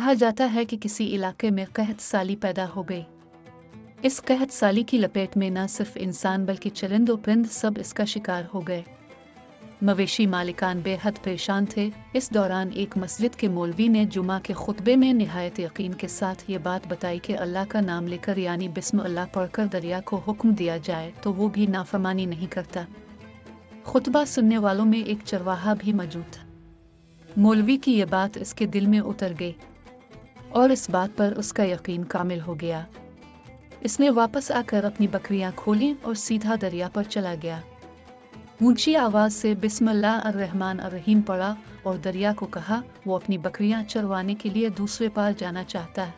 कहा जाता है कि किसी इलाके में कहत साली पैदा हो गई। इस कहत साली की लपेट में न सिर्फ इंसान बल्कि चरिंद और परिंद सब इसका शिकार हो गए। मवेशी मालिकान बेहद परेशान थे। इस दौरान एक मस्जिद के मौलवी ने जुमा के खुतबे में निहायत यकीन के साथ ये बात बताई कि अल्लाह का नाम लेकर यानी बिस्म अल्लाह पढ़कर दरिया को हुक्म दिया जाए तो वो भी नाफरमानी नहीं करता। खुतबा सुनने वालों में एक चरवाहा भी मौजूद था। मौलवी की ये बात इसके दिल में उतर गई और इस बात पर उसका यकीन कामिल हो गया। इसने वापस आकर अपनी बकरियां खोलीं और सीधा दरिया पर चला गया। ऊंची आवाज से बिस्मिल्लाह अर्रहमान अर्रहीम पढ़ा और दरिया को कहा वो अपनी बकरियां चरवाने के लिए दूसरे पार जाना चाहता है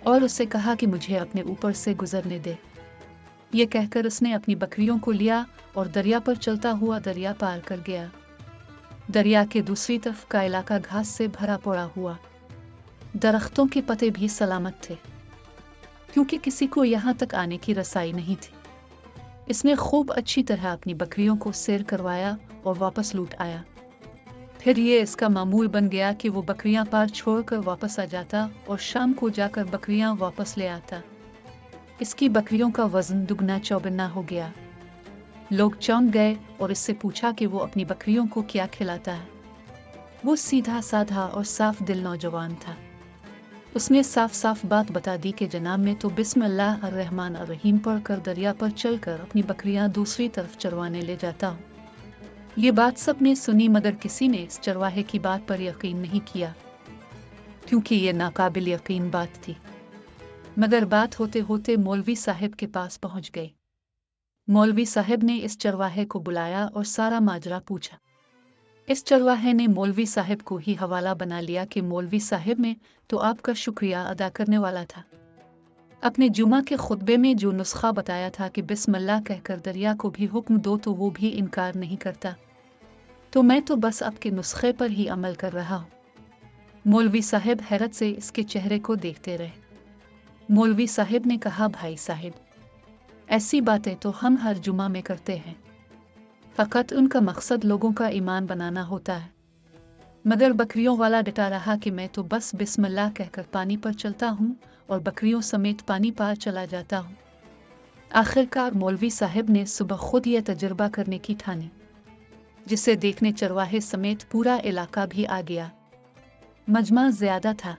और उससे कहा कि मुझे अपने ऊपर से गुजरने दे। ये कहकर उसने अपनी बकरियों को लिया और दरिया पर चलता हुआ दरिया पार कर गया। दरिया के दूसरी तरफ का इलाका घास से भरा पड़ा हुआ, दरख्तों के पत्ते भी सलामत थे क्योंकि किसी को यहाँ तक आने की रसाई नहीं थी। इसने खूब अच्छी तरह अपनी बकरियों को सैर करवाया और वापस लौट आया। फिर ये इसका मामूल बन गया कि वो बकरियां पार छोड़कर वापस आ जाता और शाम को जाकर बकरियां वापस ले आता। इसकी बकरियों का वजन दुगना चौगुना हो गया। लोग चौंक गए और इससे पूछा कि वो अपनी बकरियों को क्या खिलाता है। वो सीधा साधा और साफ दिल नौजवान था। उसने साफ साफ बात बता दी कि जनाब में तो बिस्मिल्लाह अर्रहमान अर्रहीम पढ़ कर दरिया पर चलकर अपनी बकरियां दूसरी तरफ चरवाने ले जाता हूँ। ये बात सबने सुनी मगर किसी ने इस चरवाहे की बात पर यकीन नहीं किया क्योंकि ये नाकाबिल यकीन बात थी। मगर बात होते होते मौलवी साहब के पास पहुंच गई। मौलवी साहब ने इस चरवाहे को बुलाया और सारा माजरा पूछा। इस चरवाहे ने मौलवी साहब को ही हवाला बना लिया कि मौलवी साहब में तो आपका शुक्रिया अदा करने वाला था। अपने जुमा के खुतबे में जो नुस्खा बताया था कि बिस्मिल्लाह कहकर दरिया को भी हुक्म दो तो वो भी इनकार नहीं करता, तो मैं तो बस आपके नुस्खे पर ही अमल कर रहा हूँ। मौलवी साहब हैरत से इसके चेहरे को देखते रहे। मौलवी साहब ने कहा, भाई साहब, ऐसी बातें तो हम हर जुमा में करते हैं, फ़कत उनका मकसद लोगों का ईमान बनाना होता है। मगर बकरियों वाला डटा रहा कि मैं तो बस बिस्मिल्लाह कहकर पानी पर चलता हूँ और बकरियों समेत पानी पार चला जाता हूँ। आखिरकार मौलवी साहब ने सुबह खुद यह तजुर्बा करने की ठानी, जिसे देखने चरवाहे समेत पूरा इलाका भी आ गया। मजमा ज़्यादा था।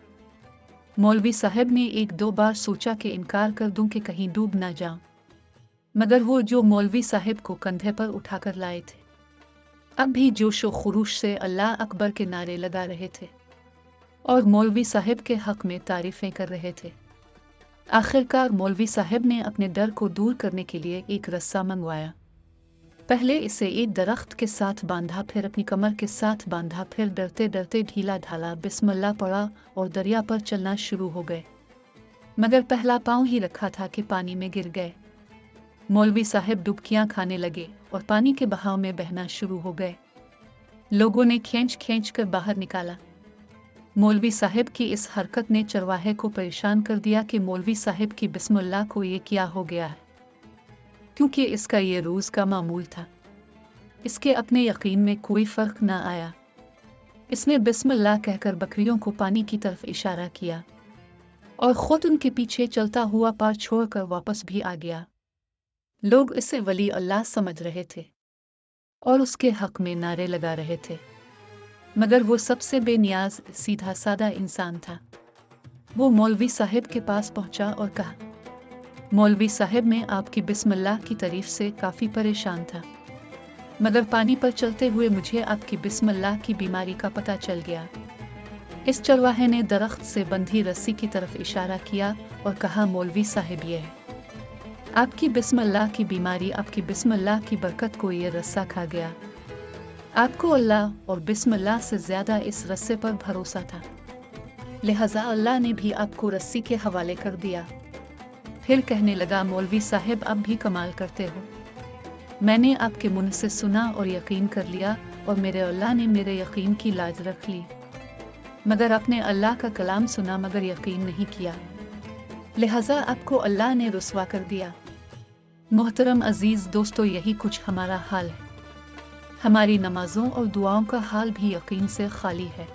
मौलवी साहब ने एक दो बार सोचा कि इनकार कर दूं कि कहीं डूब ना जाऊं, मगर वो जो मौलवी साहब को कंधे पर उठाकर लाए थे अब भी जोशो खरूश से अल्लाह अकबर के नारे लगा रहे थे और मौलवी साहब के हक में तारीफें कर रहे थे। आखिरकार मौलवी साहब ने अपने डर को दूर करने के लिए एक रस्सा मंगवाया। पहले इसे एक दरख्त के साथ बांधा, फिर अपनी कमर के साथ बांधा, फिर डरते डरते ढीला ढाला बिस्मिल्लाह पढ़ा और दरिया पर चलना शुरू हो गए। मगर पहला पांव ही रखा था कि पानी में गिर गए। मौलवी साहब डुबकियां खाने लगे और पानी के बहाव में बहना शुरू हो गए। लोगों ने खींच खींच कर बाहर निकाला। मौलवी साहब की इस हरकत ने चरवाहे को परेशान कर दिया कि मौलवी साहब की बिस्मिल्लाह को ये क्या हो गया है, क्योंकि इसका ये रोज का मामूल था। इसके अपने यकीन में कोई फर्क न आया। इसने बिस्मिल्लाह कहकर बकरियों को पानी की तरफ इशारा किया और खुद उनके पीछे चलता हुआ पार छोड़कर वापस भी आ गया। लोग इसे वली अल्लाह समझ रहे थे और उसके हक में नारे लगा रहे थे, मगर वो सबसे बेनियाज सीधा सादा इंसान था। वो मौलवी साहब के पास पहुंचा और कहा, मौलवी साहब, मैं आपकी बिस्मिल्लाह की तारीफ से काफ़ी परेशान था, मगर पानी पर चलते हुए मुझे आपकी बिस्मिल्लाह की बीमारी का पता चल गया। इस चरवाहे ने दरख्त से बंधी रस्सी की तरफ इशारा किया और कहा, मौलवी साहब, ये है आपकी बिस्मिल्लाह की बीमारी, आपकी बिस्मिल्लाह की बरकत को ये रस्सा खा गया। आपको अल्लाह और बिस्मिल्लाह से ज़्यादा इस रस्से पर भरोसा था, लिहाजा अल्लाह ने भी आपको रस्सी के हवाले कर दिया। फिर कहने लगा, मौलवी साहब, आप भी कमाल करते हो। मैंने आपके मुंह से सुना और यकीन कर लिया और मेरे अल्लाह ने मेरे यकीन की लाज रख ली, मगर आपने अल्लाह का कलाम सुना मगर यकीन नहीं किया, लिहाजा आपको अल्लाह ने रुस्वा कर दिया। मोहतरम अजीज दोस्तों, यही कुछ हमारा हाल है। हमारी नमाजों और दुआओं का हाल भी यकीन से खाली है।